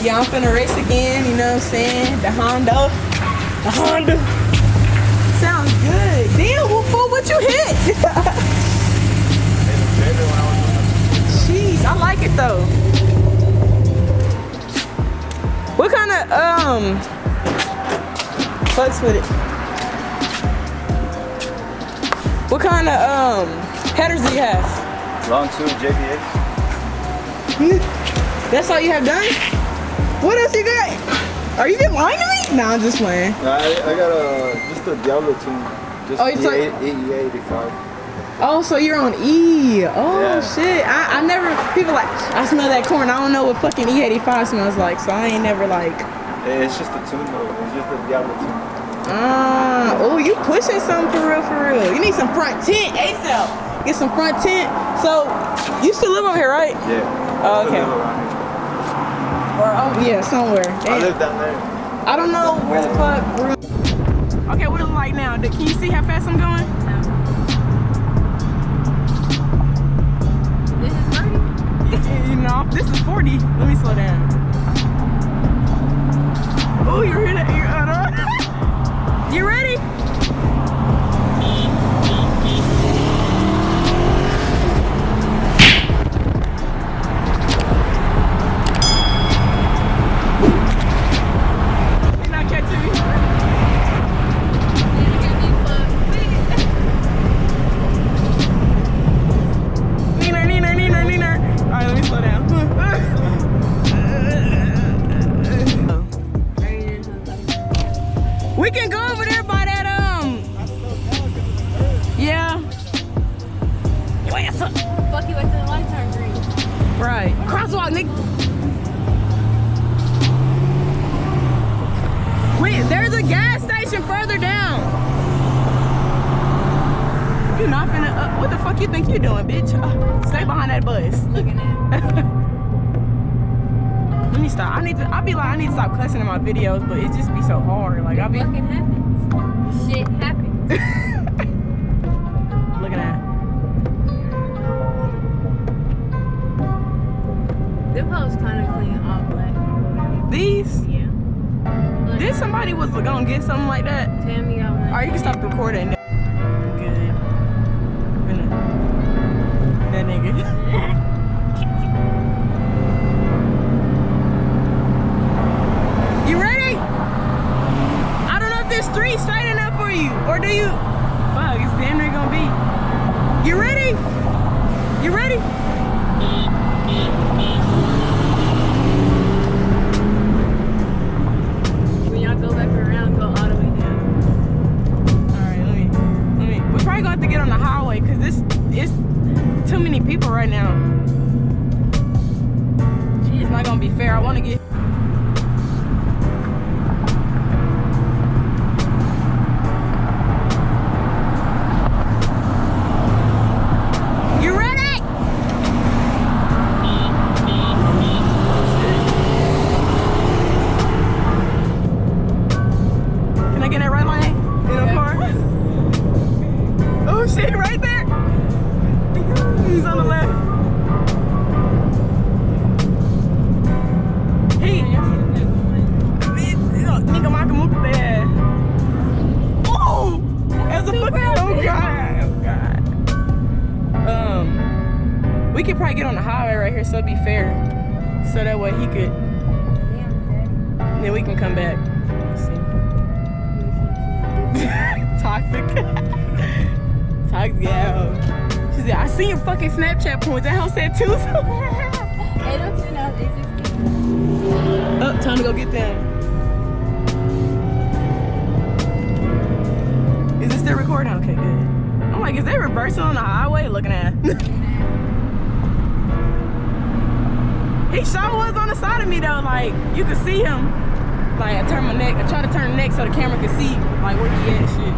Yeah, I'm finna race again, you know what I'm saying? The Honda. Sounds good. Damn, what you hit? Jeez, I like it though. What kind of, fucks with it? What kind of, headers do you have? Long 2 JPX. That's all you have done? What else you got? Are you just lying to me? Nah, I'm just playing. Nah, I got just a Diablo tune. Just E85. Oh, so you're on E. Oh, yeah. Shit. I never, people like, I smell that corn. I don't know what fucking E85 smells like, so I ain't never like. Yeah, it's just a tune though. It's just a Diablo tune. Oh, you pushing something for real. You need some front tint, ASAP. Get some front tint. So, you still live over here, right? Yeah. Oh, okay. Or, oh, yeah, somewhere. Damn. I live down there. I don't know where the fuck. Okay, what is it like now? Can you see how fast I'm going? No. This is 30? You know, this is 40. Let me slow down. Oh, you hear that? You ready? We can go over there by that, yeah. Fuck you, wait till the lights turn green. Right. Crosswalk, nigga. Wait, there's a gas station further down. You're not finna, what the fuck you think you're doing, bitch? Stay behind that bus. Looking at it. Let me stop. I need to stop cussing in my videos, but it just be so hard. Like, It fucking happens. Shit happens. Look at that. Them hoes kind of clean, all black. These? Yeah. Look, Did somebody was gonna get something like that? Tammy got one. Alright, you can stop recording. Good. That nigga. You ready? I don't know if this street straight enough for you, or do you? Fuck, it's damn near gonna be. You ready? You ready? When y'all go back around, go all the way down. Alright, let me. We're probably gonna have to get on the highway because it's too many people right now. It's not gonna be fair. I wanna get. We could probably get on the highway right here so it'd be fair. So that way he could. Then we can come back. Let's see. Toxic. Toxic, yeah. She said, I seen your fucking Snapchat points. That house said 2. Hey, don't you know they 16? Oh, time to go get them. Is this still recording? Okay, good. I'm like, is they reversing on the highway? Looking at. He sure was on the side of me though. Like you could see him. Like I turned my neck. I tried to turn the neck so the camera could see like where he at and shit.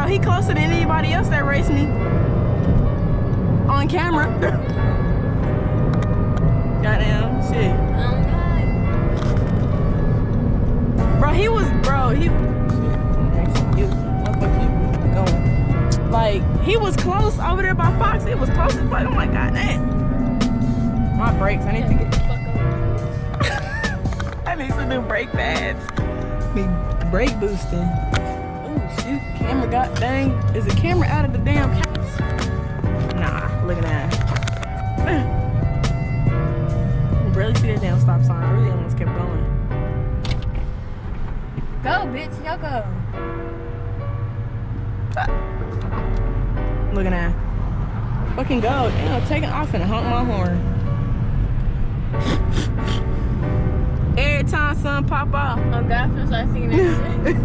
He closer than anybody else that raced me on camera. Goddamn shit. He was like he was close over there by Fox. It was close as fuck. I'm like, god damn. My brakes. I need to get. I need to do brake pads. Be brake boosting. Shoot, camera got dang. Is the camera out of the damn case? Nah, look at that. You barely see that damn stop sign. I really almost kept going. Go, bitch, y'all go. Look at that. Fucking go. Damn, taking off and honk my horn. Every time something pop off. Oh God, I'm gonna start singing that shit.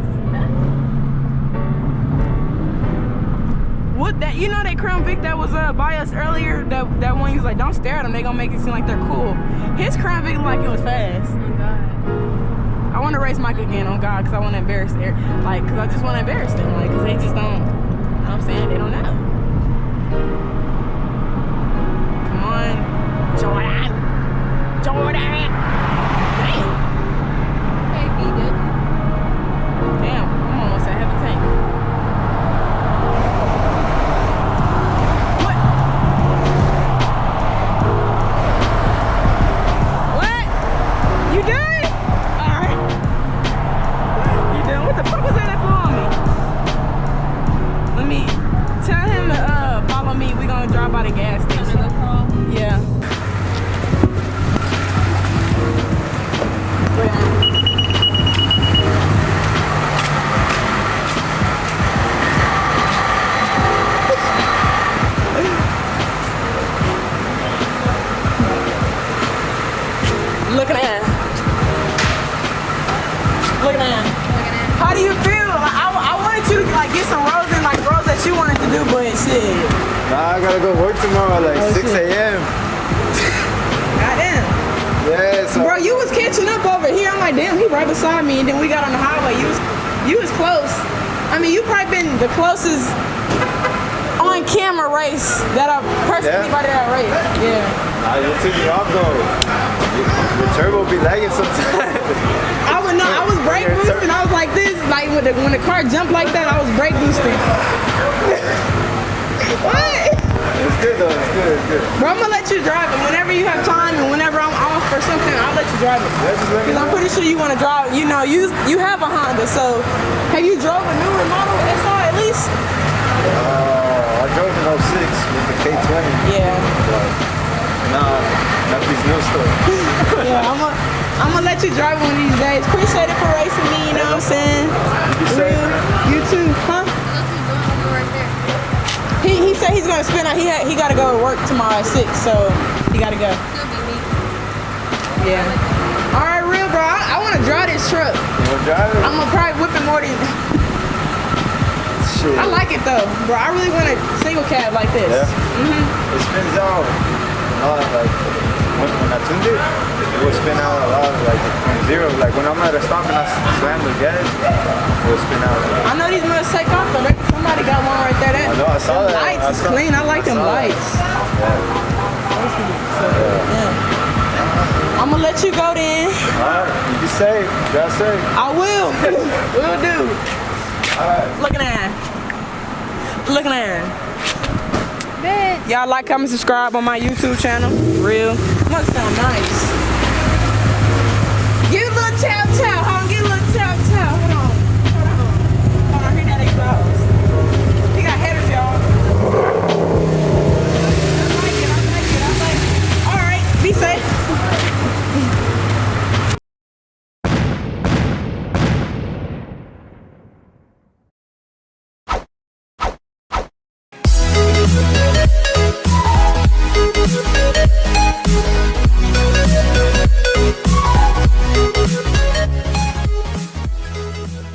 What that, you know that Crown Vic that was by us earlier, that one, he was like, don't stare at them, they gonna make it seem like they're cool. His Crown Vic looked like it was fast. Oh God. I want to race Mike again, on God, because I want to embarrass them. Like, because I just want to embarrass them, like, because they just don't, you know what I'm saying, they don't know. Come on, Jordan. Jordan. Damn. Hey, be good. Damn, I'm almost at half the tank. By the gas station. Yeah. Look at that. Look at that. How do you feel? Like, I wanted you to like get some rows and like rows that you wanted to do, but shit. Nah, I gotta go work tomorrow, like 6 a.m. Goddamn. Yeah, so. Bro, you was catching up over here. I'm like, damn, he right beside me, and then we got on the highway. You was close. I mean, you probably been the closest on camera race that I've personally anybody that I raced. Yeah. You took me off though. Your turbo be lagging sometimes. I was brake boosting. I was like this, like when the car jumped like that, I was brake boosting. What? It's good though, it's good, it's good. Bro, I'm gonna let you drive it whenever you have time and whenever I'm off or something, I'll let you drive it. Because I'm pretty sure you wanna drive, you know, you have a Honda, so have you drove a newer model SR at least? I drove an 06 with the K20. Yeah. Nah, not these new stuff. Yeah, I'm gonna let you drive one of these days. Appreciate it for racing me, you know what I'm saying? Real. You too, huh? He said he's gonna spend out. He gotta go to work tomorrow at 6, so he gotta go. Yeah. All right, real bro. I want to drive this truck. You wanna drive it? I'm gonna probably whip it more than. Shit. I like it though, bro. I really want a single cab like this. Yeah. It spins out. No, like when I tuned it, it would spin out a lot, like from zero. Like when I'm at a stop and I slam the gas, it would spin out. I know these must take off though. Somebody got one right there. I know, I saw them that. Lights is clean. I like them lights. Yeah. I'm gonna let you go then. Alright, you be safe. Drive safe. I will. Will do. Alright. Looking at her. Looking at her. Y'all like, comment, subscribe on my YouTube channel. Real. Must sound nice.